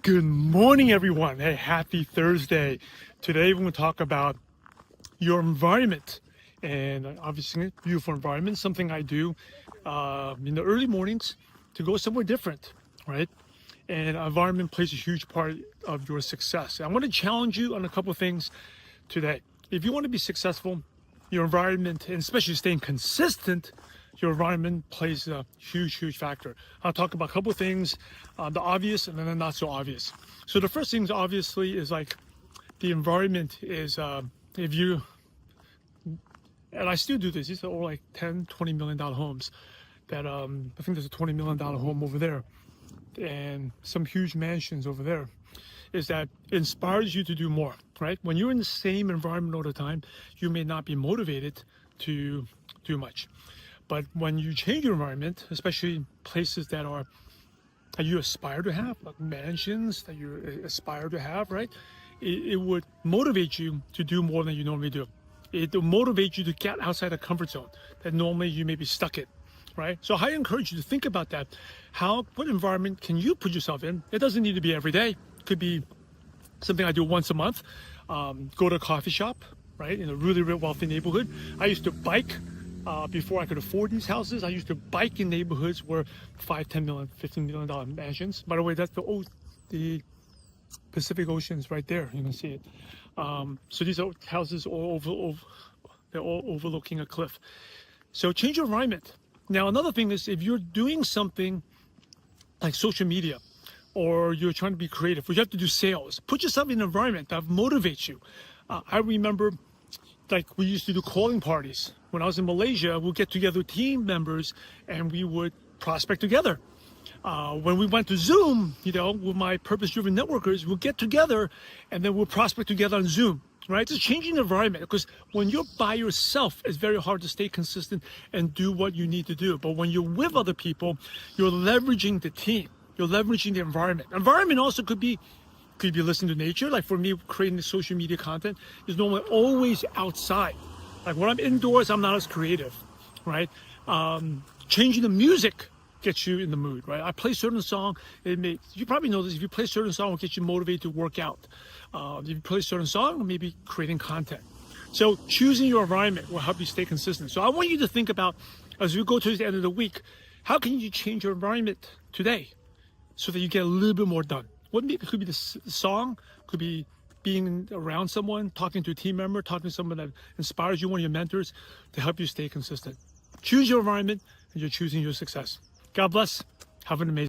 Good morning, everyone. Hey, happy Thursday. Today, we're going to talk about your environment, and obviously, beautiful environment, something I do in the early mornings to go somewhere different, right? And environment plays a huge part of your success. I want to challenge you on a couple of things today. If you want to be successful, your environment, and especially staying consistent, your environment plays a huge factor. I'll talk about a couple of things, the obvious and then the not so obvious. So the first thing obviously is like the environment is if you, and I still do this, these are all like 10, $20 million homes that I think there's a $20 million home over there and some huge mansions over there, is that inspires you to do more, right? When you're in the same environment all the time, you may not be motivated to do much. But when you change your environment, especially places that you aspire to have, like mansions that you aspire to have, right? It would motivate you to do more than you normally do. It will motivate you to get outside the comfort zone that normally you may be stuck in, right? So I encourage you to think about that. What environment can you put yourself in? It doesn't need to be every day. It could be something I do once a month. Go to a coffee shop, right? In a really wealthy neighborhood. I used to bike. Before I could afford these houses, I used to bike in neighborhoods where $5, $10 million, $15 million mansions. By the way, that's the Pacific Ocean's right there. You can see it. So these are houses they're all overlooking a cliff. So change your environment. Now, another thing is if you're doing something like social media, or you're trying to be creative, or you have to do sales, put yourself in an environment that motivates you. I remember, like, we used to do calling parties. When I was in Malaysia, we'd get together team members and we would prospect together. When we went to Zoom, with my purpose-driven networkers, we'll get together and then we'll prospect together on Zoom, right? It's changing the environment, because when you're by yourself, it's very hard to stay consistent and do what you need to do. But when you're with other people, you're leveraging the team. You're leveraging the environment. Environment also could be listening to nature. Like for me, creating the social media content is normally always outside. Like when I'm indoors, I'm not as creative, right? Changing the music gets you in the mood, right? I play certain song. You probably know this. If you play certain song, it will get you motivated to work out. If you play certain song, maybe creating content. So choosing your environment will help you stay consistent. So I want you to think about, as we go to the end of the week, how can you change your environment today so that you get a little bit more done? It could be the song, could be being around someone, talking to a team member, talking to someone that inspires you, one of your mentors, to help you stay consistent. Choose your environment, and you're choosing your success. God bless. Have an amazing